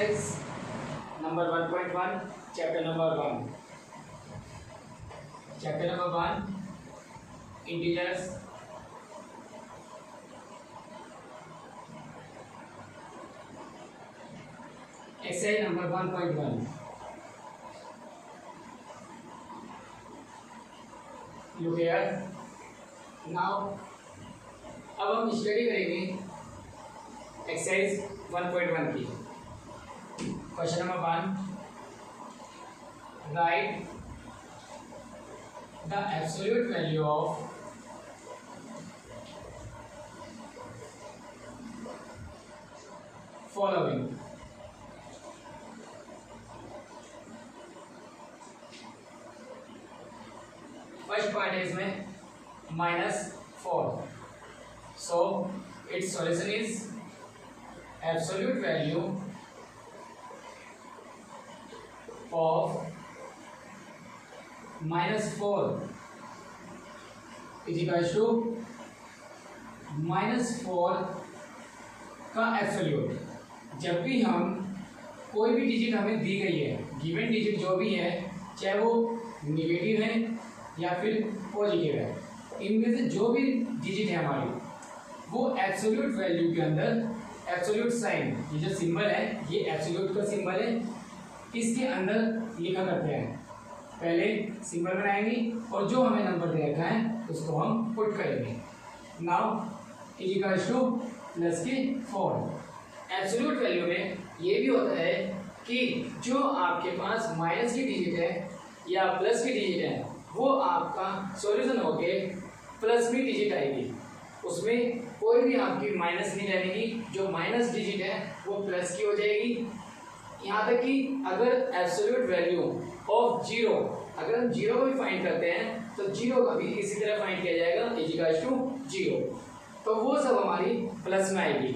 exercise number 1.1, chapter number 1. Chapter number 1, integers. Exercise number 1.1. Look here. Now, अब हम study करेंगे exercise 1.1 की. Question number 1, right the absolute value of following. First part है इसमें -4. So its solution is absolute value of -4 is equals to -4 का absolute. जब भी हम कोई भी डिजिट हमें दी गई है, गिवन डिजिट जो भी है, चाहे वो निगेटिव है या फिर पॉजिटिव है, इनमें से जो भी डिजिट है हमारी, वो एब्सोल्यूट वैल्यू के अंदर एब्सोल्यूट साइन, ये जो सिंबल है ये एब्सोल्यूट का सिंबल है, इसके अंदर लिखा करते हैं. पहले सिंबल बनाएंगे और जो हमें नंबर दे रखा है उसको हम पुट करेंगे. Now is equals to +4. Absolute value में ये भी होता है कि जो आपके पास माइनस की डिजिट है या प्लस की डिजिट है, वो आपका सॉल्यूशन होके प्लस की डिजिट आएगी. उसमें कोई भी आपकी माइनस नहीं रहेगी, जो माइनस डिजिट है वो प्लस की हो जाएगी. यहाँ तक कि अगर एब्सोल्यूट वैल्यू ऑफ 0, अगर हम 0 को भी फाइंड करते हैं तो 0 का भी इसी तरह फाइंड किया जाएगा, इक्वल्स टू 0. तो वो सब हमारी प्लस में आएगी.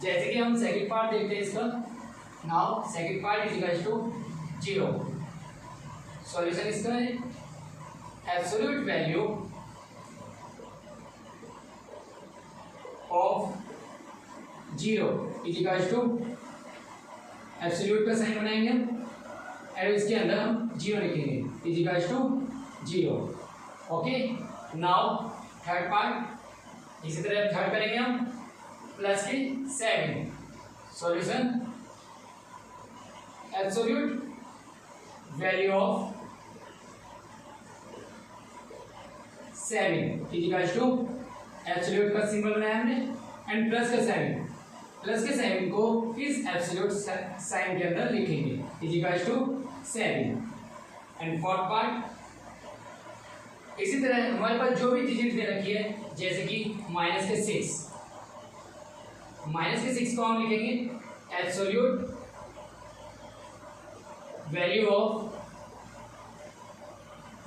जैसे कि हम सेकंड पार्ट देखते हैं इसका. Now second part equals to 0. Solution इसका है absolute value of 0 equals to, absolute का साइन बनाएंगे और इसके अंदर हम 0 लिखेंगे, equals to 0. Okay. Now third part इसी तरह थर्ड करेंगे हम +7. Solution absolute value of 7 equals to, absolute का सिंबल बनाया हमने एंड प्लस का साइन. प्लस के साइन को इस एब्सोल्यूट साइन के अंदर लिखेंगे, equals to 7. And fourth part इसी तरह हमारे पास जो भी डिजिट दे रखी है, जैसे कि -6. -6 को हम लिखेंगे absolute value of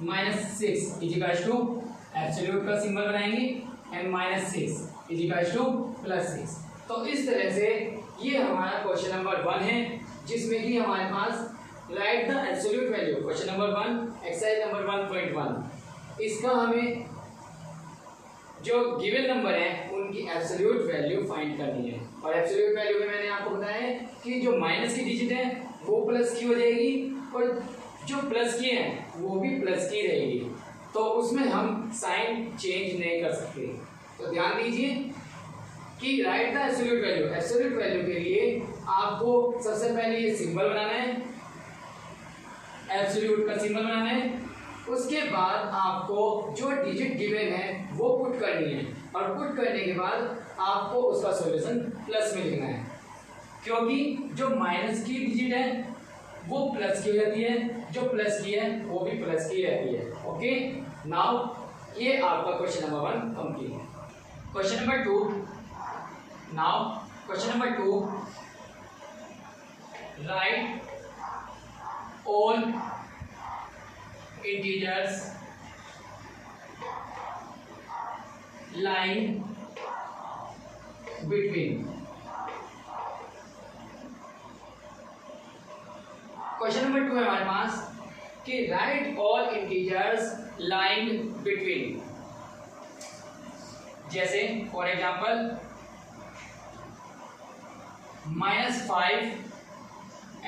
-6 equals to, absolute का सिंबल बनाएंगे एंड -6 इक्वल्स टू +6. तो इस तरह से ये हमारा क्वेश्चन नंबर 1 है, जिसमें कि हमारे पास write the absolute value, question number 1 exercise number 1.1. इसका हमें जो गिवन नंबर है उनकी एब्सोल्यूट वैल्यू फाइंड करनी है. और एब्सोल्यूट वैल्यू में मैंने आपको बताया है कि जो माइनस की डिजिट है वो प्लस की हो जाएगी और जो प्लस की है वो भी प्लस की रहेगी. तो उसमें हम साइन चेंज नहीं कर सकते. तो ध्यान दीजिए कि right the absolute value. Absolute value के लिए आपको सबसे पहले ये सिंबल बनाना है, एब्सोल्यूट का सिंबल बनाना है. उसके बाद आपको जो डिजिट गिवन है वो पुट करनी है और पुट करने के बाद आपको उसका सॉल्यूशन प्लस में लिखना है, क्योंकि जो माइनस की डिजिट है वो प्लस की हो जाती है, जो प्लस की है वो भी प्लस की रहती है. ओके. नाउ ये आपका क्वेश्चन नंबर 1 कंप्लीट है. Question number 2. Now question number 2, right all integers lying between. Question number 2 है हमारे पास कि right all integers lying between. जैसे फॉर एग्जाम्पल -5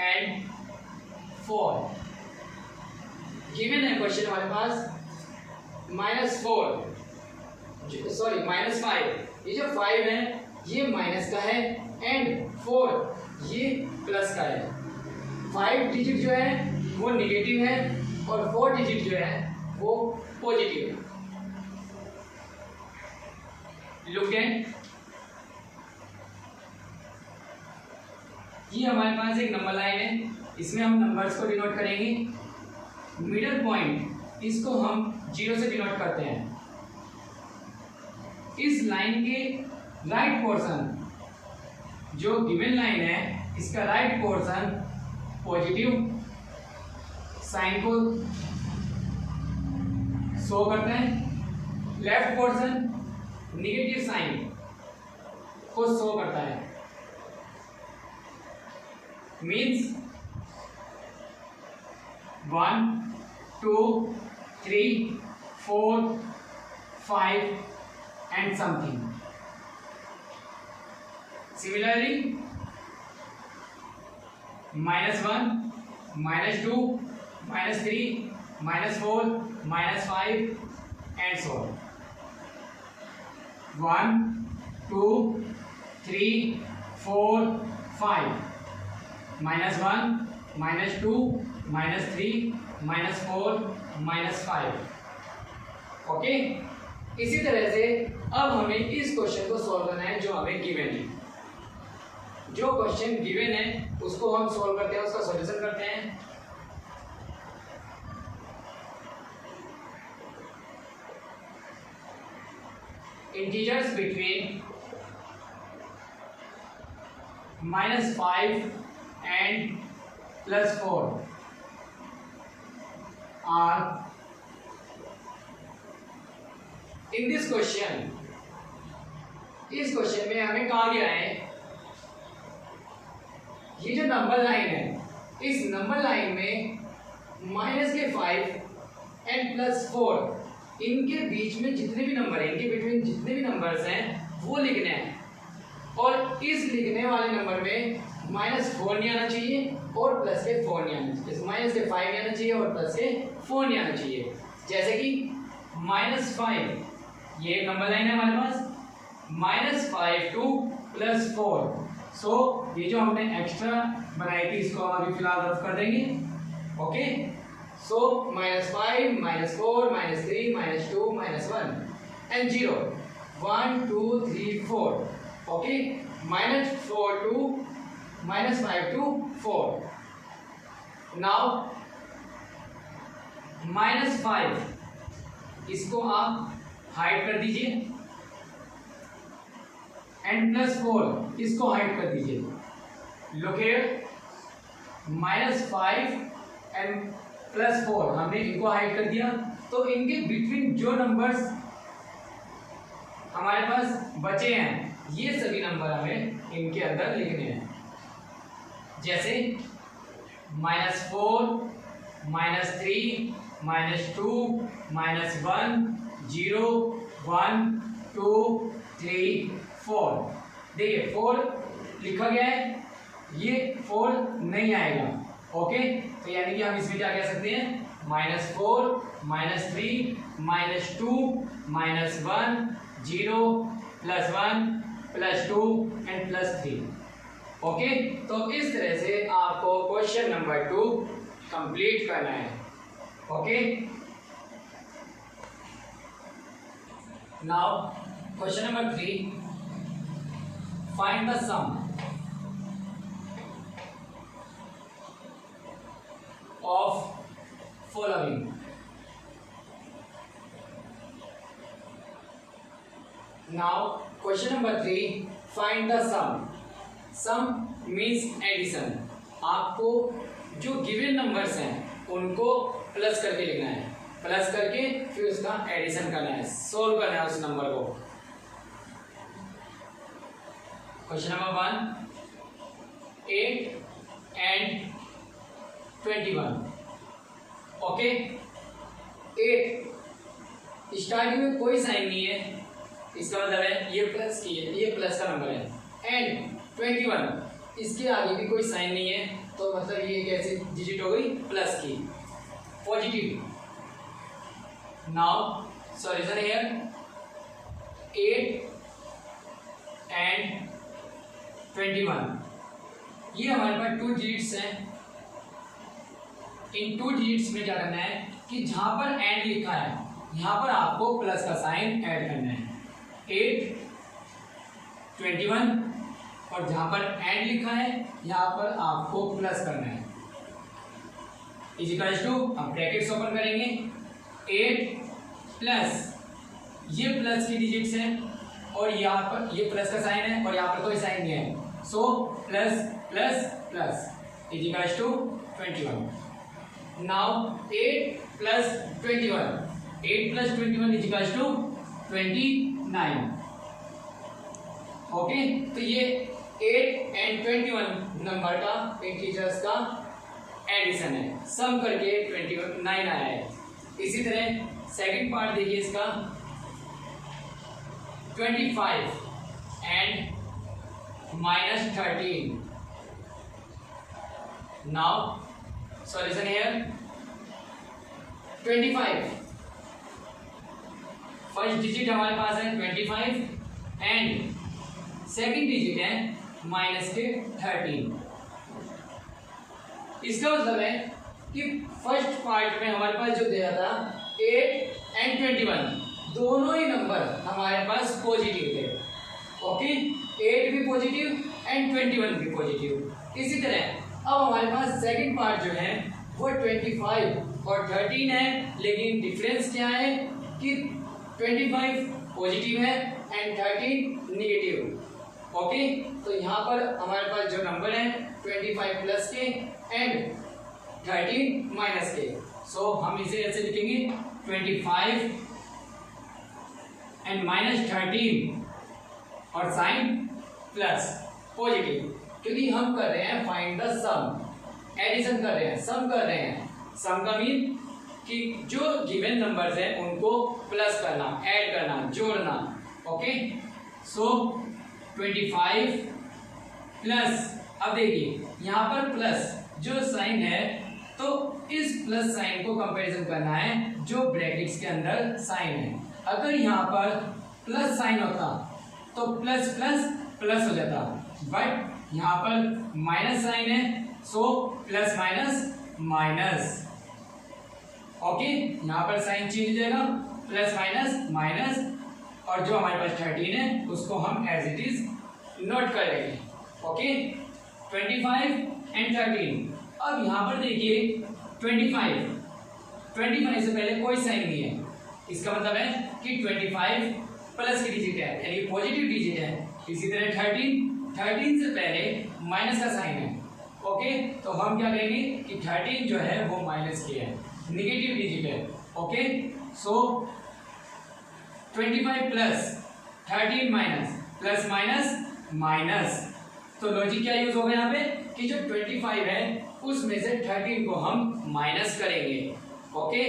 एंड 4। गिवन है क्वेश्चन हमारे पास -5, ये जो 5 है ये माइनस का है एंड 4 ये प्लस का है। 5 डिजिट जो है वो निगेटिव है और 4 डिजिट जो है वो पॉजिटिव है। लुक एट, ये हमारे पास एक नंबर लाइन है, इसमें हम नंबर्स को डिनोट करेंगे। मिडल पॉइंट इसको हम 0 से डिनोट करते हैं। इस लाइन के राइट पोर्शन, जो गिवन लाइन है इसका राइट पोर्शन पॉजिटिव साइन को शो करता है, लेफ्ट पोर्शन नेगेटिव साइन को शो करता है। Means 1 2 3 4 5 and something. Similarly, -1, -2, -3, -4, -5 and so on. 1 2 3 4 5, -1 -2 -3 -4 -5। Okay, इसी तरह से अब हमें इस क्वेश्चन को सॉल्व करना है जो हमें गिवन है। जो क्वेश्चन गिवन है उसको हम सॉल्व करते हैं, उसका सॉल्यूशन करते हैं। Integers between -5 and +4 are in this question। इस क्वेश्चन में हमें कहा गया है ये जो नंबर लाइन है, इस नंबर लाइन में -5 एंड +4 इनके बीच में जितने भी नंबर हैं, इनके बिटवीन जितने भी नंबर्स हैं वो लिखने हैं। और इस लिखने वाले नंबर में -4 नहीं आना चाहिए और प्लस के 4 नहीं आना चाहिए, माइनस के 5 नहीं आना चाहिए और प्लस के 4 नहीं आना चाहिए। जैसे कि -5, ये एक नंबर लाइन है हमारे पास, -5 to +4। सो ये जो हमने एक्स्ट्रा बनाई थी इसको हम अभी फिलहाल रफ कर देंगे। Okay, so -5 -4 -3 -2 -1 and 0 1 2 3 4। Okay, -4 to -5 to 4। Now -5 इसको आप हाइड कर दीजिए एंड +4 इसको हाइड कर दीजिए। लुक हियर, -5 एंड +4 हमने इनको हाइड कर दिया, तो इनके बिटवीन जो नंबर्स हमारे पास बचे हैं ये सभी नंबर हमें इनके अंदर लिखने हैं। जैसे -4 -3 -2 -1 0 1 2 3 4। देखिए 4 लिखा गया है, ये 4 नहीं आएगा। ओके, तो यानी कि हम इसमें क्या कह सकते हैं, -4 -3 -2 -1 0 +1 +2 एंड +3। ओके, तो इस तरह से आपको क्वेश्चन नंबर 2 कंप्लीट करना है। Okay, now question number 3, find the sum of following. Now question number 3, find the sum. Sum means addition. आपको जो गिवन नंबर्स हैं उनको प्लस करके लिखना है, प्लस करके फिर उसका एडिशन करना है, सोल्व करना है उस नंबर को। Question number 1, 8 and 21। Okay, 8 starting में कोई साइन नहीं है, इसका मतलब है ये प्लस की है, ये प्लस का नंबर है। एंड 21 इसके आगे भी कोई साइन नहीं है, तो मतलब ये कैसी डिजिट हो गई, प्लस की, positive. Now solution here 8 and 21, ये हमारे पास 2 डिजिट्स हैं। इन 2 डिजिट्स में क्या करना है कि जहां पर एंड लिखा है यहां पर आपको प्लस का साइन ऐड करना है, 8 21, और जहां पर एंड लिखा है यहां पर आपको प्लस करना है, इजिकल्स टू, हम ब्रैकेट्स ओपन करेंगे, 8 प्लस ये प्लस की डिजिट्स हैं और यहाँ पर ये प्लस का साइन है और यहाँ पर कोई साइन नहीं है, so plus plus plus equals to 21। Now 8 plus 21, 8 plus 21 equals to 29। Okay, तो ये 8 and 21 नंबर का इंटीजर्स का एडिशन है, सम करके 29 आया है। इसी तरह सेकंड पार्ट देखिए इसका, 25 and -13। Now solution here 25, first digit हमारे पास है 25 एंड सेकंड डिजिट है -13। इसका मतलब है कि फर्स्ट पार्ट में हमारे पास जो दिया था 8 and 21 दोनों ही नंबर हमारे पास पॉजिटिव थे। ओके, 8 भी पॉजिटिव एंड 21 भी पॉजिटिव। इसी तरह अब हमारे पास सेकंड पार्ट जो है वो 25 और 13 है, लेकिन डिफरेंस क्या है कि 25 पॉजिटिव है एंड 13 निगेटिव। ओके, तो यहाँ पर हमारे पास जो नंबर है 25 प्लस के एंड 13 माइनस के, सो हम इसे ऐसे लिखेंगे 25 एंड -13 और साइन प्लस पॉजिटिव, क्योंकि हम कर रहे हैं फाइंड द सम, एडिशन कर रहे हैं, सम कर रहे हैं। सम का मीन कि जो गिवन नंबर्स हैं उनको प्लस करना, ऐड करना, जोड़ना। ओके, सो 25 प्लस, अब देखिए यहाँ पर प्लस जो साइन है तो इस प्लस साइन को कंपैरिजन करना है जो ब्रैकेट्स के अंदर साइन है। अगर यहाँ पर प्लस साइन होता तो प्लस प्लस प्लस हो जाता, बट यहाँ पर माइनस साइन है, so plus minus minus. Okay, यहाँ पर साइन चेंज हो जाएगा, प्लस माइनस माइनस, और जो हमारे पास 13 है उसको हम एज इट इज नोट कर लेंगे। Okay, 25 and 13। अब यहाँ पर देखिए 25 से पहले कोई साइन नहीं है, इसका मतलब है कि 25 प्लस की डिजिट है यानी पॉजिटिव डिजिट है। इसी तरह 13 से पहले माइनस का साइन है। ओके, तो हम क्या कहेंगे कि 13 जो है वो माइनस की है, निगेटिव डिजिट है। ओके, सो 25 plus 13 minus, plus minus minus, तो लॉजिक क्या यूज होगा यहाँ पे कि जो 25 है उसमें से 13 को हम माइनस करेंगे। ओके,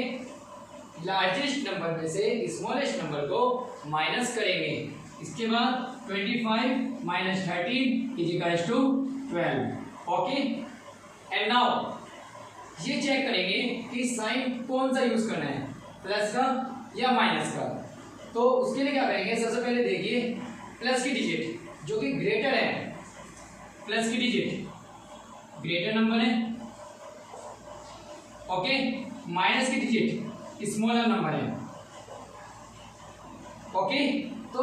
लार्जेस्ट नंबर में से स्मॉलेस्ट नंबर को माइनस करेंगे। इसके बाद 25 minus 13 is equals to 12। Okay, and now ये चेक करेंगे कि साइन कौन सा यूज करना है, प्लस का या माइनस का। तो उसके लिए क्या करेंगे, सबसे पहले देखिए प्लस की डिजिट जो कि ग्रेटर है, प्लस की डिजिट ग्रेटर नंबर है। ओके, माइनस की डिजिट स्मॉलर नंबर है। ओके, तो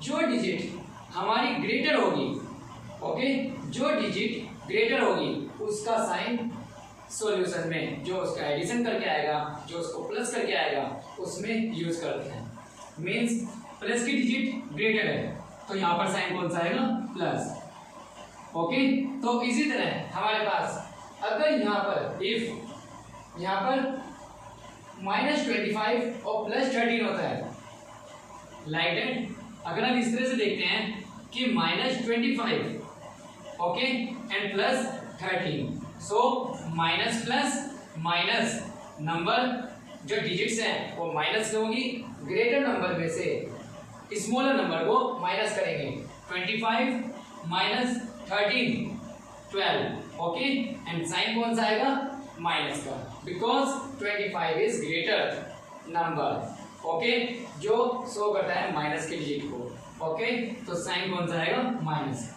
जो डिजिट हमारी ग्रेटर होगी, ओके, जो डिजिट ग्रेटर होगी उसका साइन सॉल्यूशन में जो उसका एडिशन करके आएगा, जो उसको प्लस करके आएगा, उसमें यूज करते हैं। मीन्स प्लस की डिजिट ग्रेटर है तो यहाँ पर साइन कौन सा आएगा, प्लस। ओके, तो इसी तरह हमारे पास अगर यहाँ पर इफ यहाँ पर -25 और प्लस 13 होता है, लाइक दैट, अगर हम इस तरह से देखते हैं कि -25 okay and plus 13, so minus plus minus, number जो डिजिट्स हैं वो माइनस होगी, ग्रेटर नंबर में से स्मॉलर नंबर को माइनस करेंगे। 25 माइनस 13, 12, ओके। एंड साइन कौन सा आएगा? माइनस का, because 25 is greater number, okay, जो शो करता है माइनस के डिजिट को, ओके। तो साइन कौन सा आएगा? माइनस।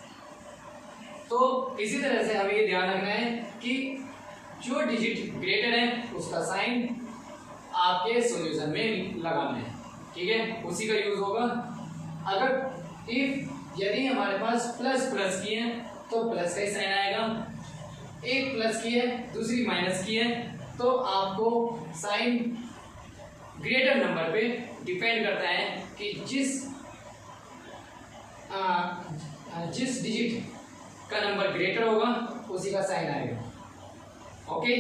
तो इसी तरह से हमें ये ध्यान रखना है कि जो डिजिट ग्रेटर है उसका साइन आपके सॉल्यूशन में लगाना है, ठीक है, उसी का यूज होगा। अगर यदि हमारे पास प्लस प्लस की है तो प्लस का ही साइन आएगा, एक प्लस की है दूसरी माइनस की है तो आपको साइन ग्रेटर नंबर पे डिपेंड करता है कि जिस डिजिट का नंबर ग्रेटर होगा उसी का साइन आएगा, ओके।